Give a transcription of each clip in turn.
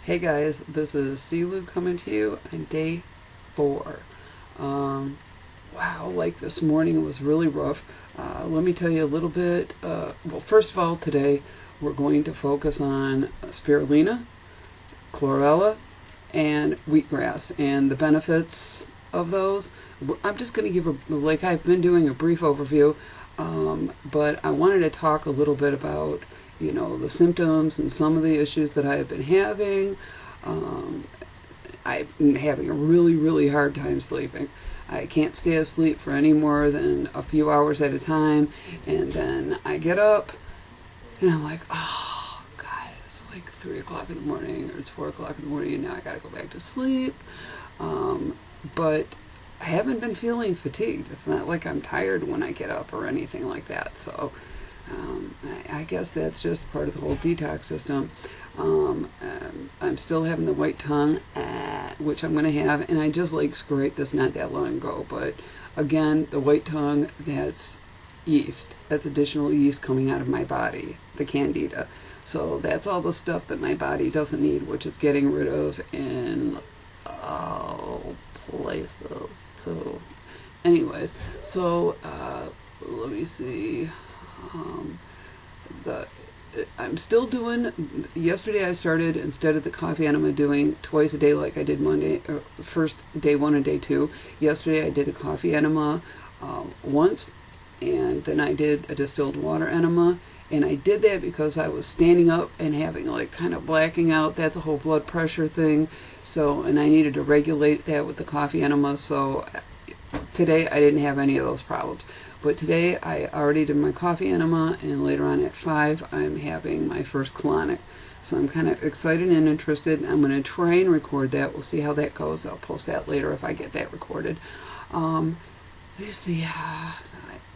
Hey guys, this is CeeLou coming to you on day 4. Wow, like this morning was really rough. Let me tell you a little bit. Well, first of all, today we're going to focus on spirulina, chlorella, and wheatgrass and the benefits of those. I'm just going to give like I've been doing a brief overview, but I wanted to talk a little bit about the symptoms and some of the issues that I've been having. I've been having a really hard time sleeping. I can't stay asleep for any more than a few hours at a time, and then I get up and I'm like, oh God, it's like 3 o'clock in the morning or it's 4 o'clock in the morning and now I gotta go back to sleep. But I haven't been feeling fatigued. It's not like I'm tired when I get up or anything like that. So I guess that's just part of the whole detox system. I'm still having the white tongue, which I'm going to have, and I just like scraped this not that long ago. But again, the white tongue, that's yeast. That's additional yeast coming out of my body, the candida. So that's all the stuff that my body doesn't need, which is getting rid of in all places too. Anyways, so let me see. I'm still doing, yesterday I started, instead of the coffee enema, doing twice a day like I did Monday, first day 1 and day 2. Yesterday I did a coffee enema once, and then I did a distilled water enema. And I did that because I was standing up and having like kind of blacking out. That's a whole blood pressure thing. So, and I needed to regulate that with the coffee enema. So today I didn't have any of those problems. But today I already did my coffee enema, and later on at 5 I'm having my first colonic. So I'm kind of excited and interested. I'm going to try and record that. We'll see how that goes. I'll post that later if I get that recorded. Let me see.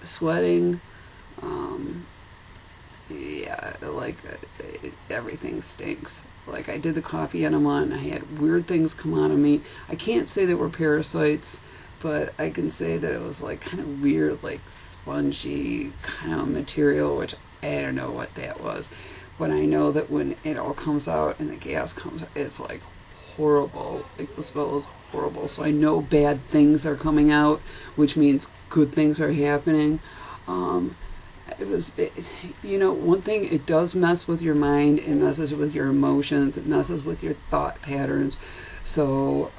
Sweating. Yeah, like everything stinks. Like I did the coffee enema and I had weird things come out of me. I can't say they were parasites, but I can say that it was like kind of weird, like spongy kind of material, which I don't know what that was. But I know that when it all comes out and the gas comes out, it's like horrible. Like the smell is horrible. So I know bad things are coming out, which means good things are happening. One thing, it does mess with your mind, it messes with your emotions, it messes with your thought patterns. So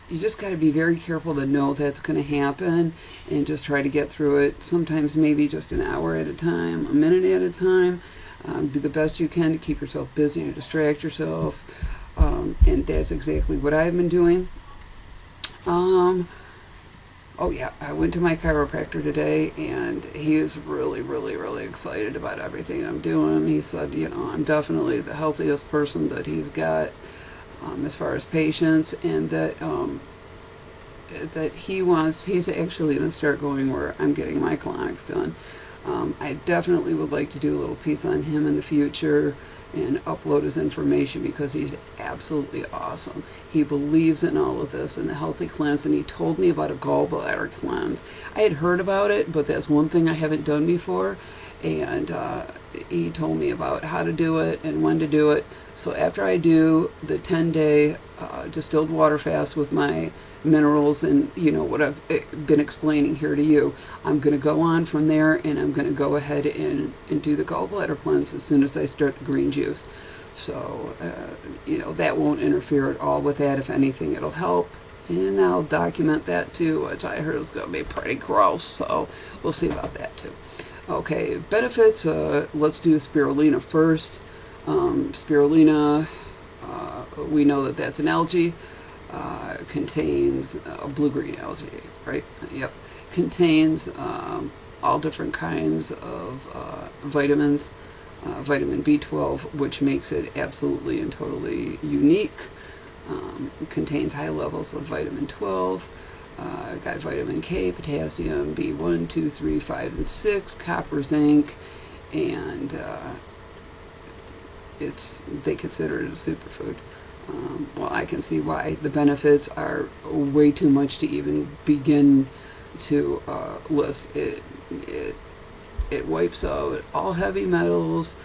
you just got to be very careful to know that's going to happen and just try to get through it. Sometimes maybe just an hour at a time, a minute at a time. Do the best you can to keep yourself busy and distract yourself. And that's exactly what I've been doing. Oh yeah, I went to my chiropractor today, and he is really excited about everything I'm doing. He said, I'm definitely the healthiest person that he's got as far as patients, and that he's actually going to start going where I'm getting my colonics done. I definitely would like to do a little piece on him in the future and upload his information because he's absolutely awesome. He believes in all of this and the healthy cleanse, and he told me about a gallbladder cleanse. I had heard about it, but that's one thing I haven't done before, and he told me about how to do it and when to do it. So after I do the 10-day distilled water fast with my minerals and what I've been explaining here to you, I'm going to go on from there, and I'm going to go ahead and do the gallbladder cleanse as soon as I start the green juice. So that won't interfere at all with that. If anything, it'll help, and I'll document that too, which I heard is going to be pretty gross, so we'll see about that too. Okay, benefits. Let's do spirulina first. Spirulina, we know that that's an algae. Contains blue-green algae, right? Yep. Contains all different kinds of vitamins, vitamin B12, which makes it absolutely and totally unique. Contains high levels of vitamin 12. Got vitamin K, potassium, B1, 2, 3, 5, and 6, copper, zinc, and they consider it a superfood. Well, I can see why. The benefits are way too much to even begin to list. It wipes out all heavy metals,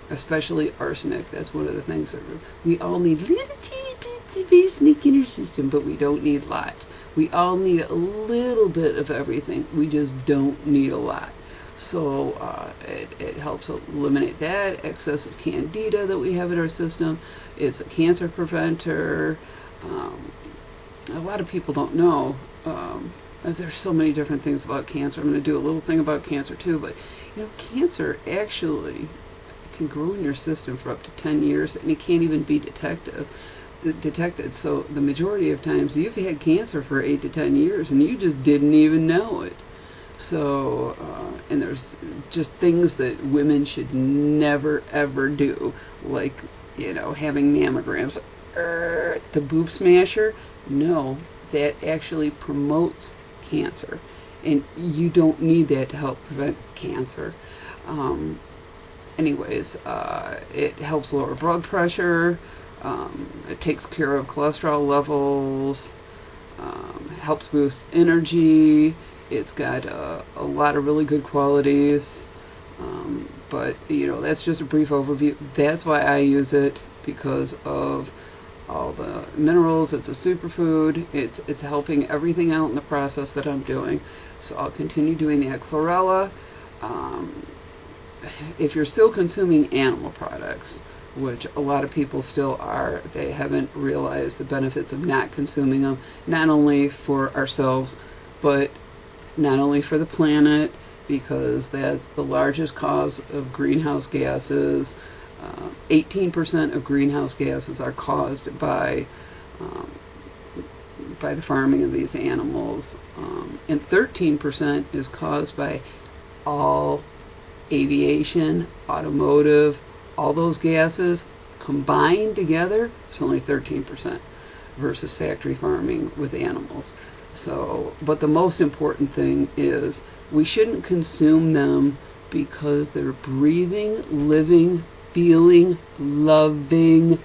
especially arsenic. That's one of the things that we all need little teeny bits of arsenic in our system, but we don't need a lot. We all need a little bit of everything. We just don't need a lot. So it helps eliminate that excess of candida that we have in our system. It's a cancer preventer. A lot of people don't know. There's so many different things about cancer. I'm going to do a little thing about cancer too, but you know, cancer actually can grow in your system for up to 10 years, and it can't even be detected. So the majority of times you've had cancer for 8 to 10 years and you just didn't even know it. So and there's just things that women should never ever do, like, you know, having mammograms. The boob smasher, no, that actually promotes cancer, and you don't need that to help prevent cancer. Anyways, it helps lower blood pressure. It takes care of cholesterol levels, helps boost energy. It's got a lot of really good qualities, but you know, that's just a brief overview. That's why I use it, because of all the minerals. It's a superfood. It's helping everything out in the process that I'm doing. So I'll continue doing that. Chlorella, if you're still consuming animal products, which a lot of people still are, they haven't realized the benefits of not consuming them, not only for ourselves, but not only for the planet, because that's the largest cause of greenhouse gases. 18% of greenhouse gases are caused by the farming of these animals, and 13% is caused by all aviation, automotive, all those gases combined together. It's only 13% versus factory farming with animals. So, but the most important thing is we shouldn't consume them because they're breathing, living, feeling, loving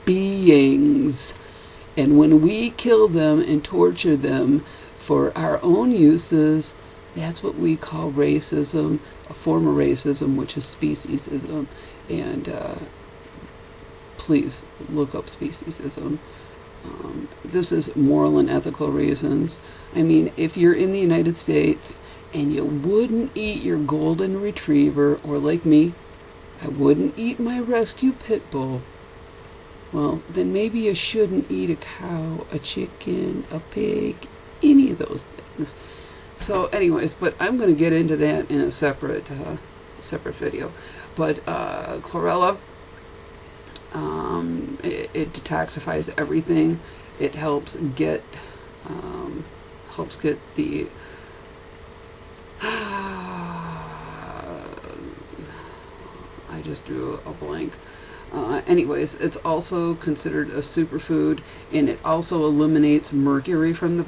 beings. And when we kill them and torture them for our own uses, that's what we call racism, a form of racism, which is speciesism. And please look up speciesism. This is moral and ethical reasons. I mean, if you're in the United States and you wouldn't eat your golden retriever, or like me, I wouldn't eat my rescue pit bull, well, then maybe you shouldn't eat a cow, a chicken, a pig, any of those things. So anyways, but I'm going to get into that in a separate video. But chlorella, it detoxifies everything. It helps get the I just drew a blank. Anyways, it's also considered a superfood, and it also eliminates mercury from the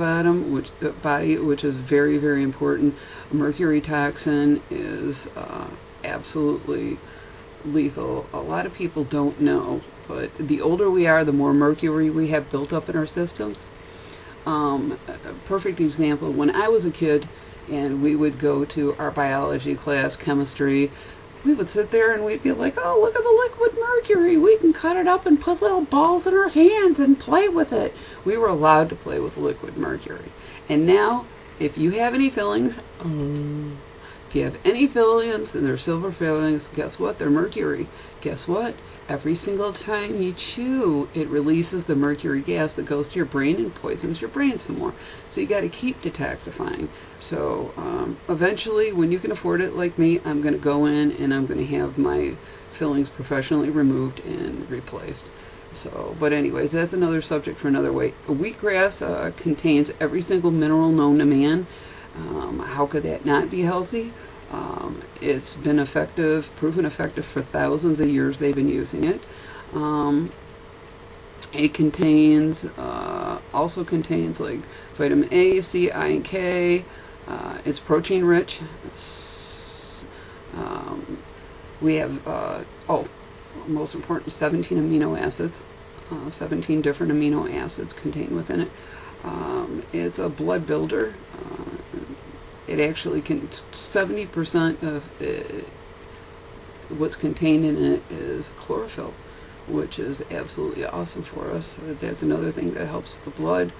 body, which is very, very important. A mercury toxin is absolutely lethal. A lot of people don't know, but the older we are, the more mercury we have built up in our systems. A perfect example, when I was a kid and we would go to our biology class, chemistry, we would sit there and we'd be like, oh, look at the liquid mercury. We can cut it up and put little balls in our hands and play with it. We were allowed to play with liquid mercury. And now, if you have any fillings, if you have any fillings and they're silver fillings, guess what? They're mercury. Guess what? Every single time you chew, it releases the mercury gas that goes to your brain and poisons your brain some more. So you got to keep detoxifying. So eventually, when you can afford it like me, I'm going to go in and I'm going to have my fillings professionally removed and replaced. So, but anyways, that's another subject for another way. Wheatgrass contains every single mineral known to man. How could that not be healthy? It's been effective, proven effective for thousands of years. They've been using it. It contains, also contains like vitamin A, C, I, and K. It's protein rich. We have, most important, 17 amino acids. 17 different amino acids contained within it. It's a blood builder. It actually can, 70% of what's contained in it is chlorophyll, which is absolutely awesome for us. That's another thing that helps with the blood.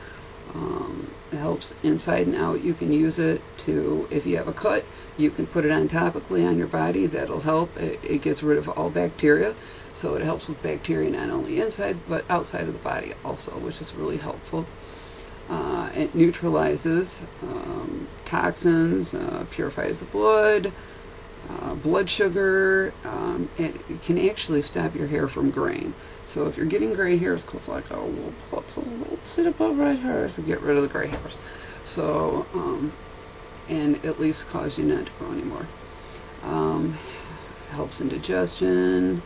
It helps inside and out. You can use it to, if you have a cut, you can put it on topically on your body. That'll help. It gets rid of all bacteria, so it helps with bacteria not only inside but outside of the body also, which is really helpful. It neutralizes toxins, purifies the blood, blood sugar. It can actually stop your hair from graying. So if you're getting gray hairs, because like, oh, we'll put a little bit above right here to get rid of the gray hairs. So, and at least cause you not to grow anymore. Helps in digestion.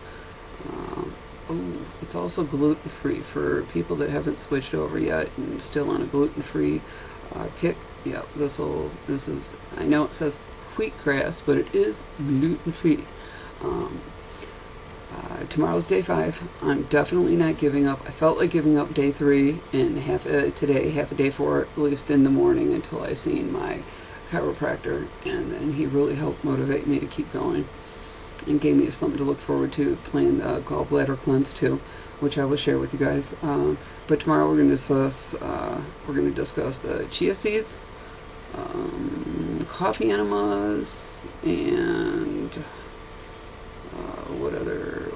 It's also gluten-free for people that haven't switched over yet and still on a gluten-free kick. Yeah, this is, I know it says wheat grass, but it is gluten-free. Tomorrow's day 5. I'm definitely not giving up. I felt like giving up day 3 and today, half a day 4, at least in the morning until I seen my chiropractor, and then he really helped motivate me to keep going and gave me something to look forward to, playing the gallbladder cleanse too, which I will share with you guys. But tomorrow we're going to discuss the chia seeds, coffee enemas, and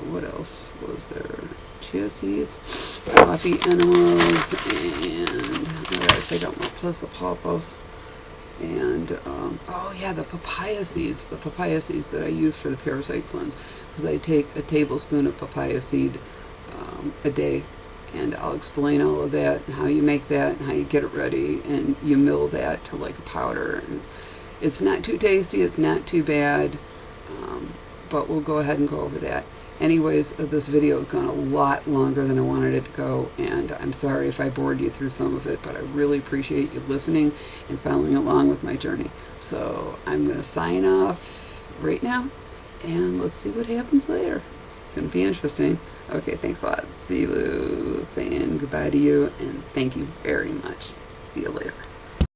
what else was there? Chia seeds, coffee enemas, and I gotta take out my plisopopos. And oh yeah, the papaya seeds that I use for the parasite cleanse, because I take a tablespoon of papaya seed a day, and I'll explain all of that and how you make that and how you get it ready, and you mill that to like a powder, and it's not too tasty, it's not too bad, but we'll go ahead and go over that. Anyways, this video has gone a lot longer than I wanted it to go, and I'm sorry if I bored you through some of it, but I really appreciate you listening and following along with my journey. So I'm going to sign off right now, and let's see what happens later. It's going to be interesting. Okay, thanks a lot. See you, saying goodbye to you, and thank you very much. See you later.